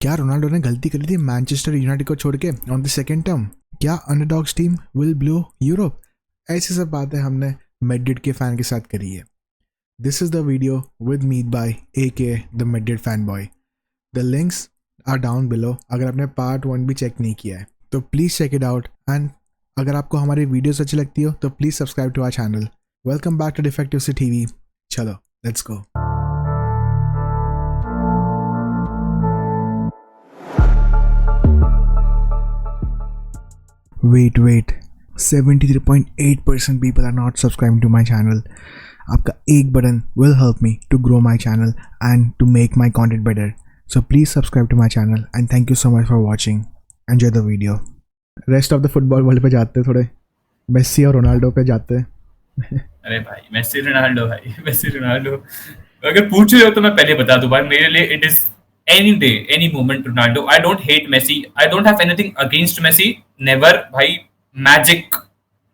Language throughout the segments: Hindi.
क्या रोनाल्डो ने गलती करी थी मैनचेस्टर यूनाइटेड को छोड़ के ऑन द सेकेंड टर्म? क्या underdogs team will blow Europe? ऐसी सब बातें हमने मैड्रिड के फैन के साथ करी है. This is the video with Meet by AK the Madrid fan boy. The links are down below. अगर आपने पार्ट 1 भी चेक नहीं किया है तो please check it out. And अगर आपको हमारी वीडियोस अच्छी लगती हो तो please subscribe to our channel. Welcome back to defective C TV. चलो let's go. Wait. 73.8% people are not subscribing to my channel. आपका एक button will help me to grow my channel and to make my content better. So please subscribe to my channel and thank you so much for watching. Enjoy the video. Rest of the football world पे जाते हैं, थोड़े मेसी और रोनाल्डो पे जाते हैं. अरे भाई मेसी रोनाल्डो अगर पूछ रहे हो तो मैं पहले बता दूं भाई, मेरे लिए it is any day any moment Ronaldo. I don't hate Messi, I don't have anything against Messi, never भाई. मैजिक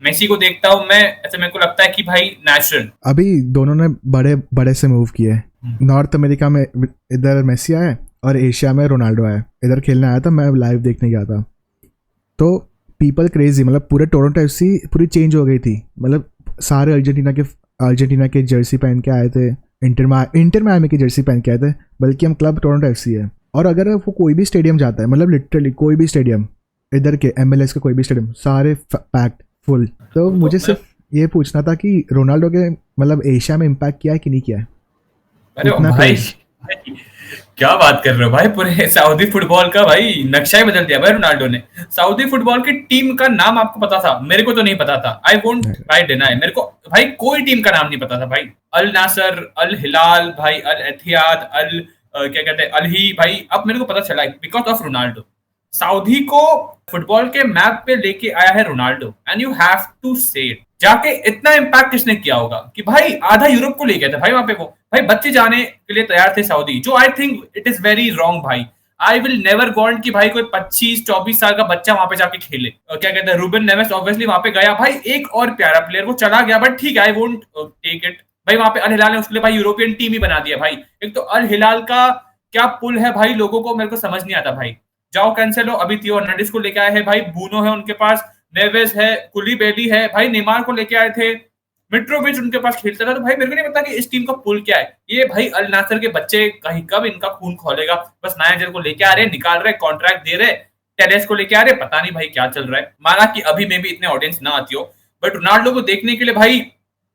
मेसी को देखता हूं मैं, ऐसे मेरे को लगता है कि भाई नेचुरल. अभी दोनों ने बड़े बड़े से मूव किए. नॉर्थ अमेरिका में इधर मेसी आया और एशिया में रोनाल्डो आया. इधर खेलने आया था, मैं लाइव देखने गया था. तो पीपल क्रेजी, मतलब पूरे टोरंटो FC पूरी चेंज हो गई थी. मतलब सारे अर्जेंटीना के जर्सी पहन के आए थे, इंटर मियामी की जर्सी पहन के आए थे. बल्कि हम क्लब टोरंटो FC है. और अगर वो कोई भी स्टेडियम जाता है, मतलब लिटरली कोई भी स्टेडियम, इधर के MLS के कोई भी स्टेडियम, सारे पैक्ड फुल. तो मुझे सिर्फ ये पूछना था कि रोनाल्डो के मतलब एशिया में इम्पैक्ट किया है कि नहीं किया है? अरे उतना भाई क्रेज. क्या बात कर रहे हो भाई, पूरे सऊदी फुटबॉल का भाई नक्शा ही बदल दिया भाई रोनाल्डो ने. सऊदी फुटबॉल की टीम का नाम आपको पता था? मेरे को तो नहीं पता था. आई वोंट ट्राई डिनाई, मेरे को भाई कोई टीम का नाम नहीं पता था भाई. अल नासर, अल हिलाल भाई, अल एथियाद, क्या कहते हैं, अल ही भाई, अब मेरे को पता चला बिकॉज ऑफ रोनाल्डो. सऊदी को फुटबॉल के मैप पे लेके आया है Ronaldo. And you have to say it. जाके इतना इम्पैक्ट किसने किया होगा कि भाई आधा यूरोप को ले गया था भाई वहां पे. वो भाई बच्चे जाने के लिए तैयार थे सऊदी, जो I think it is very wrong भाई. आई विल नेवर वांट कि भाई कोई 25-24 साल का बच्चा वहां पे जाके खेले. क्या कहते हैं, रूबन नेवेस ऑब्वियसली वहां पे गया भाई, एक और प्यारा प्लेयर, वो चला गया, बट ठीक है, आई वोंट टेक इट भाई. वहां पे अल हिलाल ने उसके लिए भाई यूरोपियन टीम ही बना दिया भाई. एक तो अल हिलाल का क्या पुल है भाई, लोगों को मेरे को समझ नहीं आता भाई. जाओ कैंसेलो अभी थियो हर्नांडिस को लेके आए हैं भाई, बूनो है उनके पास, नेवेस है, कुलीबेली है भाई, नेमार को लेके आए थे, मिट्रोविच उनके पास खेलता था. तो भाई मेरे को नहीं पता कि इस टीम का पुल क्या है. ये भाई अल नासर के बच्चे कहीं कब इनका खून खोलेगा. बस मैनेजर को लेके आ रहे, निकाल रहे, कॉन्ट्रैक्ट दे रहे, टेरेस को लेके आ रहे, पता नहीं भाई क्या चल रहा है. माना कि अभी में भी इतने ऑडियंस ना आती हो, बट रोनाल्डो को देखने के लिए भाई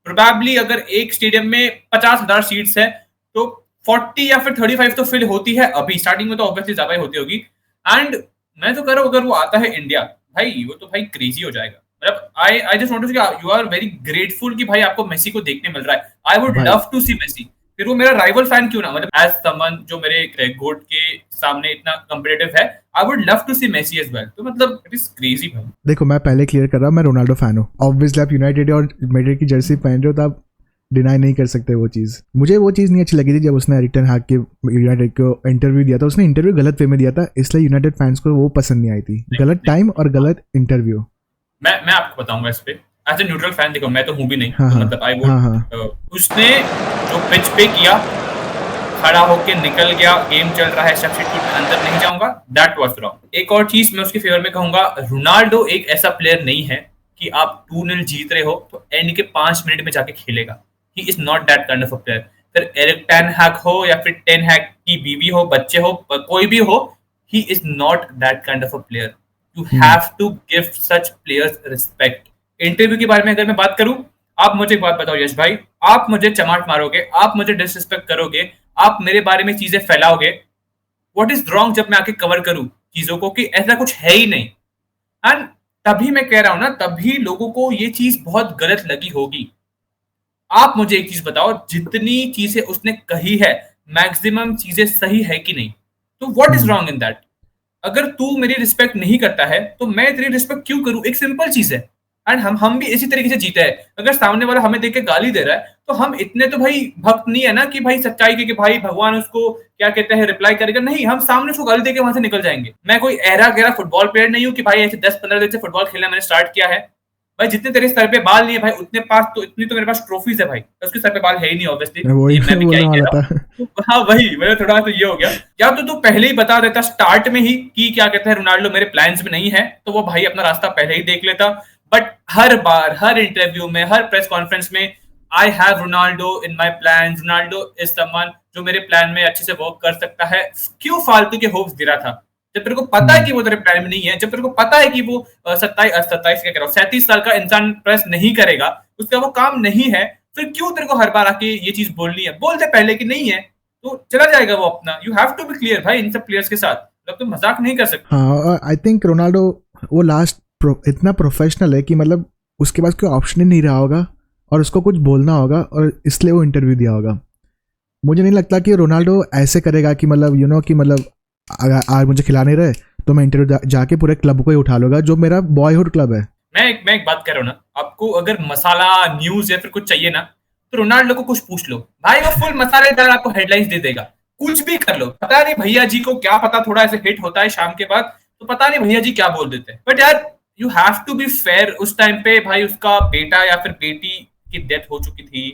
प्रोबेबली अगर एक स्टेडियम में 50,000 सीट्स है तो 40 या फिर 35 तो फिल होती है. अभी स्टार्टिंग में तो ऑब्वियसली ज्यादा ही होती होगी. एंड मैं तो कह रहा हूँ अगर वो आता है इंडिया भाई, वो तो भाई क्रेजी हो जाएगा. मतलब आई जस्ट वांट टू से यू आर वेरी ग्रेटफुल कि भाई आपको मेसी को देखने मिल रहा है. आई वुड भाई लव टू सी मेसी. फिर वो मेरा राइवल फैन क्यों ना, मतलब एज समवन जो मेरे गोट के सामने इतना कॉम्पिटिटिव है, I would love to see Messi as well. तो मतलब इट इज क्रेजी भाई. देखो, मैं पहले क्लियर कर रहा हूँ, मैं रोनाल्डो फैन हूँ. ऑब्वियसली आप यूनाइटेड और मैड्रिड की जर्सी पहन रहे हो तो आप डिनाई नहीं कर सकते वो चीज़. मुझे वो चीज़ नहीं अच्छी लगी थी जब उसने एरिक टेन हाग के यूनाइटेड को इंटरव्यू दिया था. उसने इंटरव्यू गलत वे में दिया था, इसलिए यूनाइटेड फैंस को वो पसंद नहीं आई थी. गलत टाइम और गलत इंटरव्यू. मैं आपको बताऊंगा इस पे एज ए न्यूट्रल फैन. देखो मैं तो हूं भी नहीं, हाँ तो हाँ मतलब आई हाँ हाँ. वुड उसने जो पिच पे किया, खड़ा होके निकल गया, गेम चल रहा है, सब्स्टिट्यूट में अंदर नहीं जाऊंगा, दैट वाज रॉन्ग. एक और चीज मैं उसके फेवर में कहूंगा, रोनाल्डो एक ऐसा प्लेयर नहीं है कि आप 2-0 जीत रहे हो तो एंड के 5 मिनट में जाके खेलेगा. ही is not that kind of a player. फिर एरिक टेन हैग हो या फिर टेन हैग की बीवी हो, बच्चे हो, कोई भी हो, he is not that kind of a player. You have to give such players respect. Interview के बारे में अगर मैं बात करूं, आप मुझे एक बात बताओ यश भाई, आप मुझे चमाट मारोगे, आप मुझे डिसरिस्पेक्ट करोगे, आप मेरे बारे में चीजें फैलाओगे, व्हाट इज रॉन्ग जब मैं आके कवर करूं चीजों को कि ऐसा कुछ है ही नहीं. एंड तभी मैं कह रहा हूं ना, तभी लोगों को ये चीज बहुत गलत लगी होगी. आप मुझे एक चीज बताओ, जितनी चीजें उसने कही है मैक्सिमम चीजें सही है कि नहीं? तो what is wrong in that? अगर तू मेरी रिस्पेक्ट नहीं करता है तो मैं तेरी रिस्पेक्ट क्यों करूं? एक सिंपल चीज है. एंड हम भी इसी तरीके से जीते हैं. अगर सामने वाला हमें देख के गाली दे रहा है तो हम इतने तो भाई भक्त नहीं है ना कि भाई सच्चाई के कि भाई भगवान उसको क्या कहते हैं रिप्लाई करेगा. नहीं, हम सामने उसको गाली देके वहां से निकल जाएंगे. मैं कोई एहरा गहरा फुटबॉल प्लेयर नहीं हूं कि भाई ऐसे 10-15 दिन से फुटबॉल खेलना मैंने स्टार्ट किया है. भाई जितने तेरे सर पे बाल नहीं है भाई उतने पास तो इतनी तो मेरे पास ट्रॉफीज है भाई, उसके सर पे बाल है ही नहीं ऑब्वियसली, वही मैं भी क्या ही बोलने कह वाला रहा था। हूँ। तो हाँ वही मेरा थोड़ा सा ये हो गया, या तो तू पहले ही बता देता स्टार्ट में ही कि क्या कहते हैं रोनाल्डो मेरे प्लान्स में नहीं है, तो वो भाई अपना रास्ता पहले ही देख लेता। But her bar her interview में हर प्रेस कॉन्फ्रेंस में I have Ronaldo in my plan, Ronaldo is someone जो मेरे प्लान में अच्छे से वर्क कर सकता है। क्यों फालतू के होप्स दे रहा था जब तेरे को पता है कि वो तेरे प्लान में नहीं है, जब तेरे को पता है कि वो 27 क्या कह रहा हूँ 37 साल का इंसान प्रेस नहीं करेगा, उसका वो काम नहीं है, फिर क्यों तेरे को हर बार आके ये चीज बोलनी है? बोल दे पहले कि नहीं है तो चला जाएगा वो अपना। You have to be clear भाई इन सब प्लेयर्स के साथ, मतलब तुम मजाक नहीं कर सकते। हाँ, आई थिंक रोनाल्डो वो इतना प्रोफेशनल है कि मतलब उसके पास कोई ऑप्शन ही नहीं रहा होगा और उसको कुछ बोलना होगा और इसलिए वो इंटरव्यू दिया होगा। मुझे नहीं लगता कि रोनाल्डो ऐसे करेगा कि मतलब कि मतलब अगर आज मुझे खिला नहीं रहे तो मैं इंटरव्यू जाके पूरे क्लब को ही उठा लूंगा जो मेरा बॉयहुड क्लब है। मैं एक बात कर रहा हूँ ना, आपको अगर मसाला न्यूज या फिर कुछ चाहिए ना तो रोनाल्डो को कुछ पूछ लो भाई, वो फुल मसालेदार आपको हेडलाइंस दे देगा। कुछ भी कर लो, पता नहीं भैया जी को क्या पता, थोड़ा ऐसे हिट होता है शाम के बाद तो पता नहीं भैया जी क्या बोल देते हैं। बट यार you have to be fair, उस टाइम पे भाई उसका बेटा या फिर बेटी की डेथ हो चुकी थी,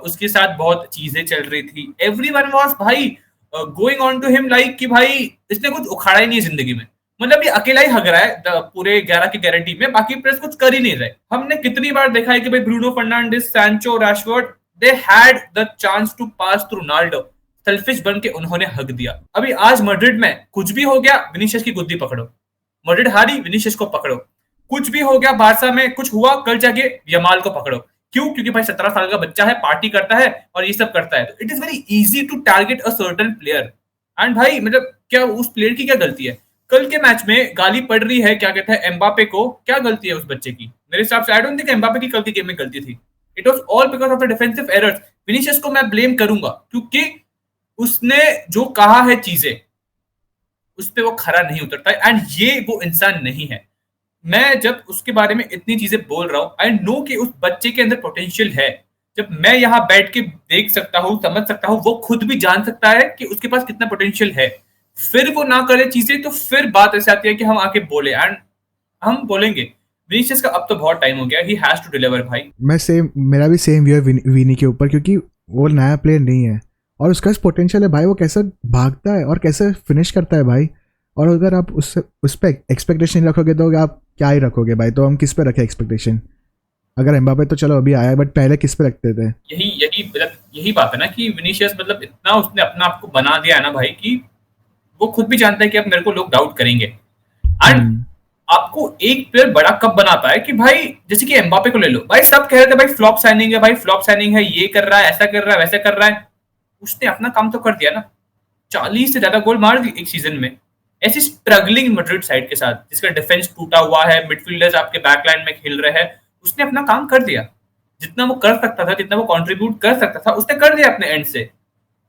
उसके साथ बहुत चीजें चल रही थी, एवरीवन वाज भाई going on to him like कि भाई इसने कुछ उखाड़ा ही नहीं है जिंदगी में, मतलब ये अकेला ही हग रहा है पूरे 11 की गारंटी में, बाकी प्लेयर्स कुछ कर ही नहीं रहे। हमने कितनी बार देखा है कि भाई Bruno Fernandes, Sancho, Rashford they had the chance to pass through Ronaldo, selfish बन के उन्होंने हक दिया। अभी आज मैड्रिड में कुछ भी हो गया विनीशियस की गुद्दी पकड़ो, मैड्रिड हारी विनीशियस को पकड़ो, कुछ भी हो गया बारसा में कुछ हुआ कल जाके यमाल को पकड़ो। क्यों? क्योंकि भाई 17 साल का बच्चा है, पार्टी करता है और ये सब करता है, तो it is very easy to target a certain player. And भाई मतलब क्या उस प्लेयर की क्या गलती है? कल के मैच में गाली पड़ रही है क्या कहते हैं एम्बापे को, क्या गलती है उस बच्चे की? मेरे हिसाब से आई डोंट थिंक एम्बापे की कल की गेम में गलती थी। It was all because of the defensive errors. Vinicius को मैं ब्लेम करूंगा क्योंकि उसने जो कहा है चीजें उस पे वो खरा नहीं उतरता है, एंड ये वो इंसान नहीं है। मैं जब उसके बारे में इतनी चीजें बोल रहा हूँ, आई नो कि उस बच्चे के अंदर पोटेंशियल है। जब मैं यहाँ बैठ के देख सकता हूँ, समझ सकता हूँ, वो खुद भी जान सकता है कि उसके पास कितना पोटेंशियल है, फिर वो ना करे चीजें, तो फिर बात ऐसे आती है कि हम आके बोले, एंड हम बोलेंगे विनीशियस का अब तो बहुत टाइम हो गया, ही हैज टू डिलीवर भाई। मेरा भी सेम व्यू है वीनी के ऊपर, क्योंकि वो नया प्लेयर नहीं है और उसका पोटेंशियल है भाई, वो कैसे भागता है और कैसे फिनिश करता है भाई। और अगर आप उस पर एक्सपेक्टेशन रखोगे तो आप क्या ही रखोगे भाई, तो हम किस पे रखें एक्सपेक्टेशन? अगर एम्बापे तो चलो अभी आया, बट पहले किस पे रखते थे? यही बात है ना कि विनीशियस मतलब इतना उसने अपना आपको बना दिया है ना भाई कि वो खुद भी जानता है कि अब मेरे को लोग डाउट करेंगे। एंड आपको एक प्लेयर बड़ा कब बनाता है कि भाई जैसे कि एम्बापे को ले लो, भाई सब कह रहे थे भाई फ्लॉप साइनिंग है, भाई फ्लॉप साइनिंग है, ये कर रहा है, ऐसा कर रहा है, वैसा कर रहा है, उसने अपना काम तो कर दिया ना, 40 से ज्यादा गोल मार दिए एक सीजन में। ऐसी स्ट्रगलिंग मैड्रिड साइड के साथ जिसका डिफेंस टूटा हुआ है, मिडफील्डर्स आपके बैकलाइन में खेल रहे हैं, उसने अपना काम कर दिया। जितना वो कर सकता था, जितना वो कंट्रीब्यूट कर सकता था, उसने कर दिया अपने एंड से।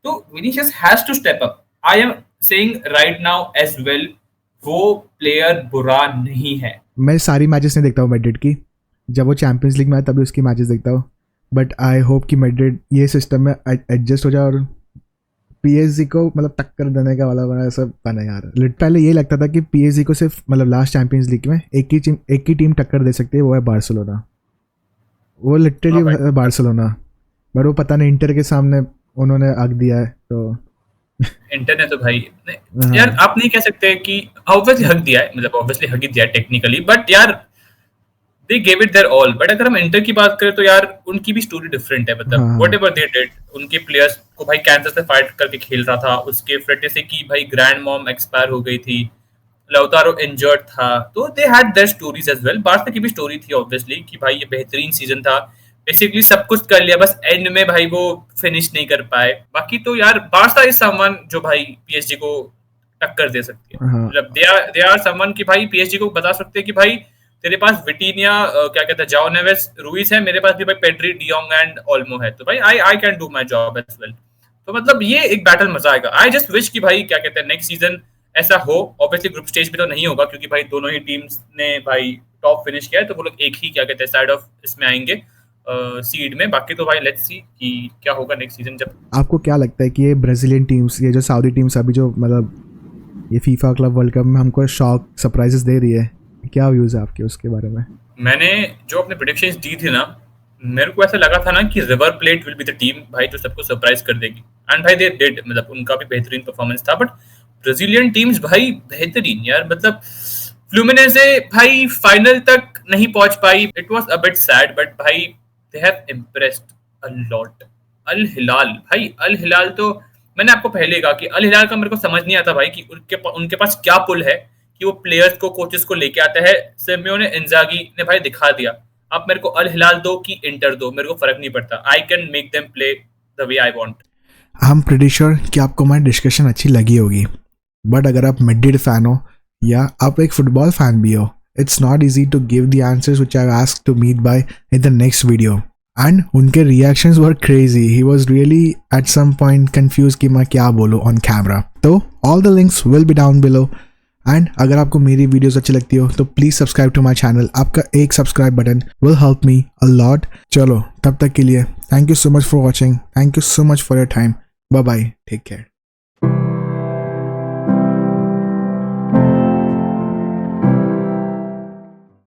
तो Vinicius has to step up. I am saying right now as well, वो प्लेयर बुरा नहीं है। मैं सारी मैचेस नहीं देखता हूँ मैड्रिड की, जब वो चैंपियंस लीग में आया तभी उसकी मैचेस देखता हूँ, बट आई होप कि मैड्रिड ये सिस्टम में एडजस्ट हो जाए और पीएसजी को मतलब टक्कर देने का वाला बना ऐसा बना यार। पहले ये लगता था कि पीएसजी को सिर्फ मतलब लास्ट चैंपियंस लीग में एक ही टीम टक्कर दे सकती है, वो है बार्सिलोना। वो लिटरली बार्सिलोना, बट वो पता नहीं इंटर के सामने उन्होंने आग दिया है। तो इंटर ने तो भाई यार आप नहीं कह सकते कि ऑब्वियसली हक दिया है, मतलब ऑब्वियसली हक ही दिया है टेक्निकली, बट यार they gave it their all। But अगर हम इंटर की बात करें तो यार उनकी भी स्टोरी डिफरेंट है, मतलब whatever they did, उनके प्लेयर्स को भाई कैंसर से फाइट करके खेल रहा था, उसके फ्रेटे से की भाई ग्रैंड मॉम एक्सपायर हो गई थी, लाउतारो इंजर्ड था, तो they had their stories as well. Barca की भी स्टोरी थी ऑब्वियसली कि भाई ये बेहतरीन सीजन था, बेसिकली सब कुछ कर लिया, बस एंड में भाई वो फिनिश नहीं कर पाए। बाकी तो यार बार्सा इज समवन जो भाई पीएसजी को टक्कर दे सकती है, मतलब दे आर समवन कि भाई पीएसजी को बता सकते हैं कि भाई तेरे पास विटिनिया क्या कहते हैं जाओ नेवेस रूइस है, मेरे पास भी भाई पेड्री डियोंग एंड ओल्मो है, तो भाई I can do my job as well. तो मतलब ये एक बैटल मजा आएगा। आई जस्ट विश कि भाई क्या कहते हैं नेक्स्ट सीजन ऐसा हो। ऑब्वियसली ग्रुप स्टेज पे तो नहीं होगा क्योंकि भाई दोनों ही टीम्स ने भाई टॉप फिनिश किया है, तो वो लोग एक ही क्या कहते हैं साइड ऑफ इसमें आएंगे सीड में। बाकी तो भाई लेट्स सी कि क्या होगा नेक्स्ट सीजन। जब आपको क्या लगता है कि ये ब्राजीलियन टीम्स, ये जो सऊदी टीम्स अभी जो मतलब ये फीफा क्लब वर्ल्ड कप में हमको शॉक सरप्राइजेस दे रही है, क्या व्यूज है आपके उसके बारे में? मैंने जो अपने प्रेडिक्शंस दी थी ना, मेरे को ऐसा लगा था ना कि river plate will be the team भाई जो सबको सरप्राइज कर देगी, एंड भाई दे डिड, मतलब उनका भी बेहतरीन परफॉर्मेंस था। बट ब्राजीलियन टीम्स भाई बेहतरीन यार, मतलब फ्लूमिनेसे भाई फाइनल तक नहीं पहुंच पाई, it was a bit sad, but भाई they have impressed a lot. Al Hilal भाई, अल हिलाल तो मैंने आपको पहले ही कहा कि अल हिलाल का मेरे को समझ नहीं आता भाई कि उनके पास क्या पुल है कि वो प्लेयर्स को, कोचेस को लेके आता है। सिम्योने इंजागी ने भाई दिखा दिया, आप मेरे को अल हिलाल दो कि इंटर दो, मेरे को फर्क नहीं पड़ता, I can make them play the way I want. I am pretty sure कि आपको हमारी डिस्कशन अच्छी लगी होगी, बट अगर आप मैड्रिड फैन हो या आप एक फुटबॉल फैन भी हो, it's not easy to give the answers which I asked to meet by in the next video. And उनके reactions were crazy, he was really at some point confuse कि मैं क्या बोलूं ऑन कैमरा। तो all the links will be down below. And अगर आपको मेरी वीडियोस अच्छी लगती हो तो please subscribe to my channel. आपका एक subscribe button will help me a lot. चलो तब तक के लिए thank you so much for watching, thank you so much for your time, bye bye, take care.